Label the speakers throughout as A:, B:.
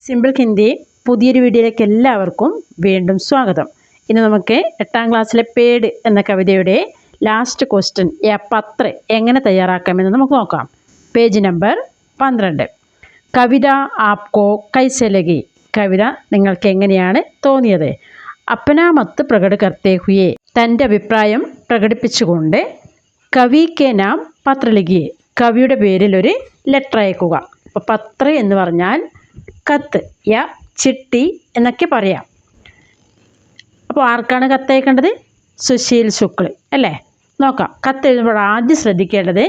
A: Simple Hindi പുതിയൊരു വീഡിയോയിലേക്ക് എല്ലാവർക്കും വീണ്ടും സ്വാഗതം. ഇന്ന് നമുക്ക് 8ാം ക്ലാസ്സിലെ പേട് എന്ന കവിതയുടെ ലാസ്റ്റ് ക്വസ്റ്റ്യൻ പത്ര എങ്ങനെ തയ്യാറാക്കാമെന്ന് നമുക്ക് നോക്കാം. Page number 12. കവിത ആപ്കോ കൈസെ ലഗി? കവിത നിങ്ങൾക്ക് എങ്ങനെയാണ് തോന്നിയത്? അപ്നാ മത്ത് പ്രകട കർത്തേ ഹുയെ, തൻ്റെ അഭിപ്രായം പ്രകടിപ്പിച്ചുകൊണ്ട് കവി കെ നാം പത്ര ലിഖിയെ, കവിയുടെ പേരിൽ ഒരു ലെറ്റർ അയക്കുക. അപ്പോൾ പത്ര എന്ന് പറഞ്ഞാൽ കത്ത് യാ ചിട്ടി എന്നൊക്കെ പറയാം. അപ്പോൾ ആർക്കാണ് കത്തയക്കേണ്ടത്? സുശീൽ ശുക്ൽ അല്ലേ? നോക്കാം. കത്ത് എഴുതുമ്പോൾ ആദ്യം ശ്രദ്ധിക്കേണ്ടത്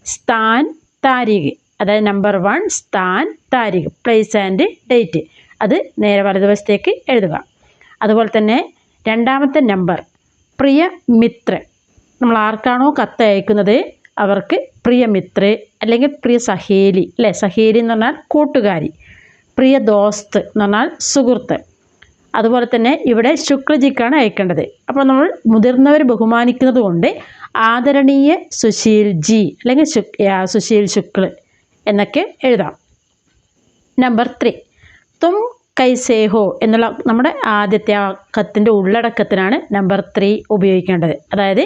A: സ്ഥാൻ താരീഖ്, അതായത് number 1 സ്ഥാൻ Tariq, place and date, അത് നേരെ വലതുവശത്തേക്ക് എഴുതുക. അതുപോലെ തന്നെ രണ്ടാമത്തെ നമ്പർ പ്രിയ മിത്ര, നമ്മൾ ആർക്കാണോ കത്ത് അയക്കുന്നത് അവർക്ക് പ്രിയ മിത്ര അല്ലെങ്കിൽ പ്രിയ സഹേലി അല്ലേ? സഹേലി എന്ന് പറഞ്ഞാൽ കൂട്ടുകാരി, പ്രിയ ദോസ്ത് എന്ന് പറഞ്ഞാൽ സുഹൃത്ത്. അതുപോലെ തന്നെ ഇവിടെ ശുക്ലജിക്കാണ് അയക്കേണ്ടത്. അപ്പോൾ നമ്മൾ മുതിർന്നവർ ബഹുമാനിക്കുന്നത് കൊണ്ട് ആദരണീയ സുശീൽ ജി അല്ലെങ്കിൽ സുശീൽ ശുക്ൽ എന്നൊക്കെ എഴുതാം. നമ്പർ 3 തും കൈസേ ഹോ എന്നുള്ള നമ്മുടെ ആദ്യത്തെ ആ കത്തിൻ്റെ ഉള്ളടക്കത്തിനാണ് നമ്പർ 3 ഉപയോഗിക്കേണ്ടത്. അതായത്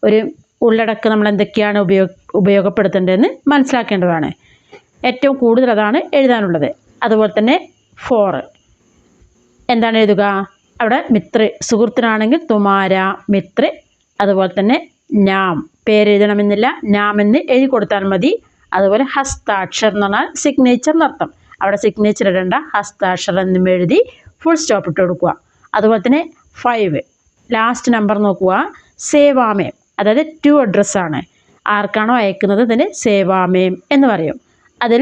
A: ഒരു ഉള്ളടക്കം നമ്മൾ എന്തൊക്കെയാണ് ഉപയോഗപ്പെടുത്തേണ്ടതെന്ന് മനസ്സിലാക്കേണ്ടതാണ്. ഏറ്റവും കൂടുതൽ അതാണ് എഴുതാനുള്ളത്. അതുപോലെ തന്നെ 4 എന്താണ് എഴുതുക? അവിടെ മിത്ര, സുഹൃത്തിനാണെങ്കിൽ തുമാര മിത്ര. അതുപോലെ തന്നെ നാം, പേരെഴുതണമെന്നില്ല, നാം എന്ന് എഴുതി കൊടുത്താൽ മതി. അതുപോലെ ഹസ്താക്ഷർ എന്ന് പറഞ്ഞാൽ സിഗ്നേച്ചർ എന്നർത്ഥം. അവിടെ സിഗ്നേച്ചർ ഇടേണ്ട, ഹസ്താക്ഷർ എന്നും എഴുതി ഫുൾ സ്റ്റോപ്പ് ഇട്ട് കൊടുക്കുക. അതുപോലെ തന്നെ 5 ലാസ്റ്റ് നമ്പർ നോക്കുക. സേവാമേം, അതായത് 2 അഡ്രസ്സാണ്. ആർക്കാണോ അയക്കുന്നത് അതിന് സേവാമേം എന്ന് പറയും. അതിൽ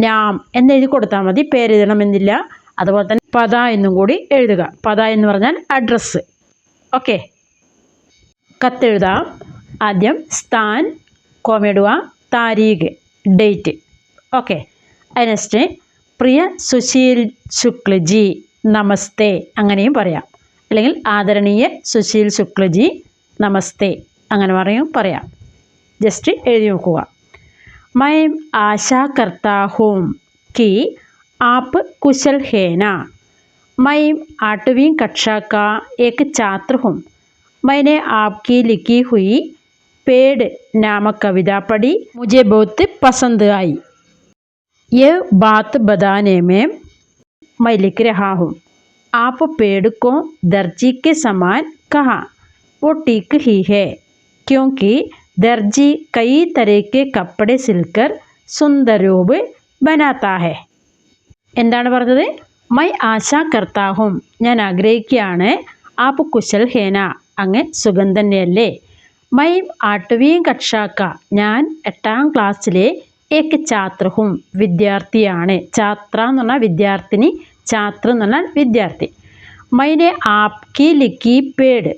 A: നാം എന്നെഴുതി കൊടുത്താൽ മതി, പേരെഴുതണമെന്നില്ല. അതുപോലെ തന്നെ പദ എന്നും കൂടി എഴുതുക. പദ എന്ന് പറഞ്ഞാൽ അഡ്രസ്സ്. ഓക്കെ, കത്തെഴുതാം. ആദ്യം സ്ഥാൻ, കോമിടുക, താരീഖ്, ഡേറ്റ്. ഓക്കെ, നെക്സ്റ്റ് പ്രിയ സുശീൽ ശുക്ലജി നമസ്തേ, അങ്ങനെയും പറയാം. അല്ലെങ്കിൽ ആദരണീയ സുശീൽ ശുക്ലജി നമസ്തേ, അങ്ങനെ പറയാം. ജസ്റ്റ് എഴുതി നോക്കുക. मैं आशा करता हूँ कि आप कुशल है ना. मैं 8वीं कक्षा का एक छात्र हूँ. मैंने आपकी लिखी हुई पेड़ नामक कविता पढ़ी, मुझे बहुत पसंद आई. ये बात बताने में मैं लिख रहा हूँ. आप पेड़ को दर्जी के समान कहा, वो ठीक ही है, क्योंकि दर्जी कई तरह के कपड़े सिलकर सुंदर रूप बनाता है. എന്താണ് പറഞ്ഞത്? മൈ ആശാ കർത്താഹും, ഞാൻ ആഗ്രഹിക്കുകയാണ്. ആപ്പ് കുശൽ ഹേന, അങ്ങ് സുഖം തന്നെയല്ലേ. മൈ 8വീം കക്ഷാക്ക, ഞാൻ 8ാം ക്ലാസ്സിലെ ഏക് ഛാത്രഹും, വിദ്യാർത്ഥിയാണ്. ഛാത്ര എന്ന് പറഞ്ഞാൽ വിദ്യാർത്ഥിനി, ഛാത്ര എന്ന് പറഞ്ഞാൽ വിദ്യാർത്ഥി. മൈനെ ആപ്കി ലിഖി പേട്,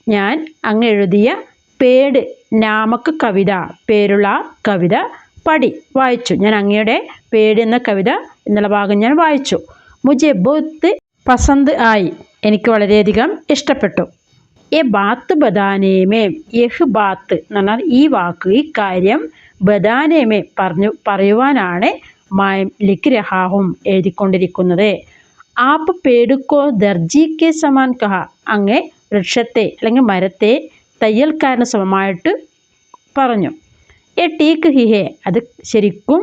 A: ഞാൻ അങ്ങ് എഴുതിയ പേട് നാമക്ക് കവിത, പേരുള്ള കവിത പഠി, വായിച്ചു. ഞാൻ അങ്ങയുടെ പേട് എന്ന കവിത എന്നുള്ള ഭാഗം ഞാൻ വായിച്ചു. മുझे बहुत പസന്ത് ആയി, എനിക്ക് വളരെയധികം ഇഷ്ടപ്പെട്ടു. ये बात बताने में, യഹ് ബാത്ത് എന്ന് പറഞ്ഞാൽ ഈ വാക്ക്, ഈ കാര്യം, ബദാനെ മേ പറയുവാനാണ്, മാം ലിഖ് രഹാഹും എഴുതിക്കൊണ്ടിരിക്കുന്നത്. ആപ്പ് പേടുക്കോ ദർജിക്ക് സമാൻ കഹ, അങ്ങ് വൃക്ഷത്തെ അല്ലെങ്കിൽ മരത്തെ തയ്യൽക്കാരന് സമമായിട്ട് പറഞ്ഞു. എ ടീക്ക് ഹിഹെ, അത് ശരിക്കും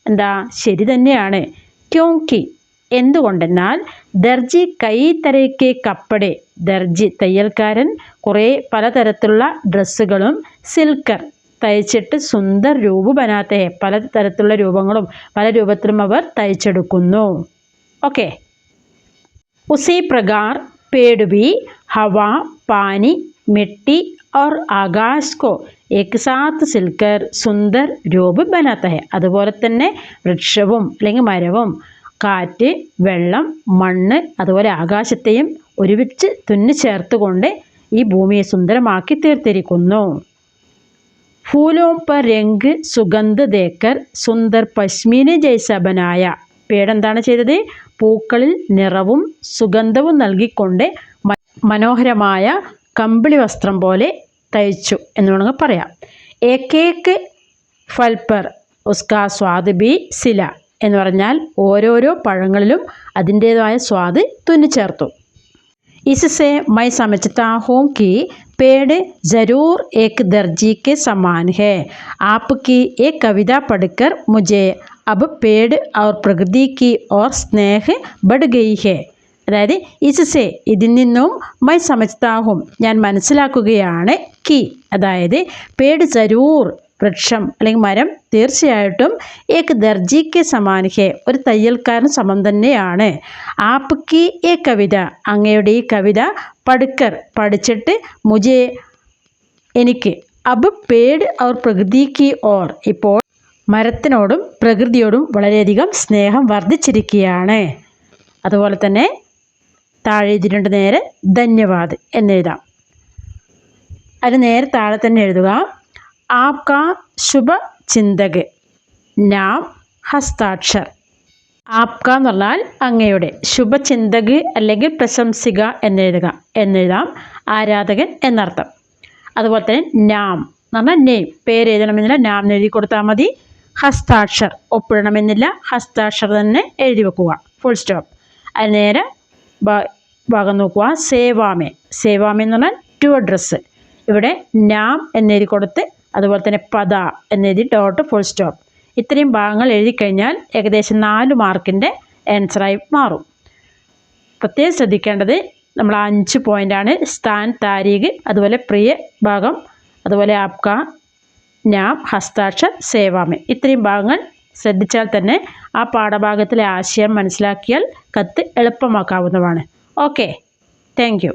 A: എന്താ ശരി തന്നെയാണ്. ക്യോങ്കി, എന്തുകൊണ്ടെന്നാൽ ദർജി കൈ തരയ്ക്ക് കപ്പടെ, ദർജി തയ്യൽക്കാരൻ കുറേ പലതരത്തിലുള്ള ഡ്രസ്സുകളും, സിൽക്കർ തയ്ച്ചിട്ട്, സുന്ദർ രൂപ ബനാത്തെ, പലതരത്തിലുള്ള രൂപങ്ങളും പല രൂപത്തിലും അവർ തയ്ച്ചെടുക്കുന്നു. ഓക്കെ, ഉസി പ്രകാർ पेड़ भी हवा, पानी, मिट्टी और आकाश को एक साथ सिलकर सुंदर रूप बनाता है. അതുപോലെ തന്നെ വൃക്ഷവും അല്ലെങ്കിൽ മരവും കാറ്റ്, വെള്ളം, മണ്ണ്, അതുപോലെ ആകാശത്തെയും ഒരുമിച്ച് തുന്നി ചേർത്തുകൊണ്ട് ഈ ഭൂമിയെ സുന്ദരമാക്കി തീർത്തിരിക്കുന്നു. ഫൂലോं पर रंग सुगंध देकर सुंदर पश्मीने जैसा बनाया. പേടെന്താണ് ചെയ്തത്? പൂക്കളിൽ നിറവും സുഗന്ധവും നൽകിക്കൊണ്ട് മനോഹരമായ കമ്പിളി വസ്ത്രം പോലെ തയ്ച്ചു എന്ന് വേണമെങ്കിൽ പറയാം. ഏകേക്ക് ഫൽ പർ ഉസ്കാ സ്വാദ് ബി സില, എന്ന് പറഞ്ഞാൽ ഓരോരോ പഴങ്ങളിലും അതിൻ്റേതായ സ്വാദ് തുന്നിച്ചേർത്തു. इससे मैं समझता हूँ कि पेड़ ज़रूर एक दर्जी के समान है. आपकी एक कविता पढ़कर मुझे अब पेड़ और प्रकृति की और स्नेह बढ़ गई है. അതായത് ഇസ്സെ ഇതിൽ നിന്നും മൈ സമജ്താഹും ഞാൻ മനസ്സിലാക്കുകയാണ് കി അതായത് പേട് ജരൂർ വൃക്ഷം അല്ലെങ്കിൽ മരം തീർച്ചയായിട്ടും ഏക് ദർജിക്ക് സമാനിഹെ ഒരു തയ്യൽക്കാരന് സമം തന്നെയാണ്. ആപ്കി ഏ കവിത അങ്ങയുടെ ഈ കവിത പഠിക്കർ പഠിച്ചിട്ട് മുജെ എനിക്ക് അബ് പേട് ഔർ പ്രകൃതിക്ക് ഓർ ഇപ്പോൾ മരത്തിനോടും പ്രകൃതിയോടും വളരെയധികം സ്നേഹം വർദ്ധിച്ചിരിക്കുകയാണ്. അതുപോലെ തന്നെ താഴെ എഴുതിയിട്ടുണ്ട് നേരെ ധന്യവാദ് എന്നെഴുതാം. അതിന് നേരെ താഴെ തന്നെ എഴുതുക ആപ്കാ ശുഭ ചിന്തക് നാം ഹസ്താക്ഷർ. ആപ്ക എന്ന് പറഞ്ഞാൽ അങ്ങയുടെ ശുഭചിന്തക് അല്ലെങ്കിൽ പ്രശംസിക എന്നെഴുതാം ആരാധകൻ എന്നർത്ഥം. അതുപോലെ തന്നെ നാം എന്ന് പറഞ്ഞാൽ നെയിം പേര് എഴുതണമെന്നില്ല, നാം എഴുതി കൊടുത്താൽ മതി. ഹസ്താക്ഷർ ഒപ്പിടണമെന്നില്ല, ഹസ്താക്ഷർ തന്നെ എഴുതി വെക്കുക, ഫുൾ സ്റ്റോപ്പ്. അതിന് നേരെ ഭാഗം നോക്കുക സേവാമേ. സേവാമേ എന്ന് പറഞ്ഞാൽ ടു അഡ്രസ്സ്. ഇവിടെ നാം എന്നെഴുതി കൊടുത്ത് അതുപോലെ തന്നെ പദ എന്നെഴുതി ഡോട്ട് ഫുൾ സ്റ്റോപ്പ്. ഇത്രയും ഭാഗങ്ങൾ എഴുതി കഴിഞ്ഞാൽ ഏകദേശം 4 മാർക്കിൻ്റെ ആൻസറായി മാറും. പ്രത്യേകം ശ്രദ്ധിക്കേണ്ടത് നമ്മൾ 5 പോയിൻ്റാണ്. സ്ഥാൻ, താരീഖ്, അതുപോലെ പ്രിയ ഭാഗം, അതുപോലെ ആപ്ക, നാം, ഹസ്താക്ഷർ, സേവാമേ. ഇത്രയും ഭാഗങ്ങൾ ശ്രദ്ധിച്ചാൽ തന്നെ ആ പാഠഭാഗത്തിലെ ആശയം മനസ്സിലാക്കിയാൽ കത്ത് എളുപ്പമാക്കാവുന്നതാണ്. Okay, thank you.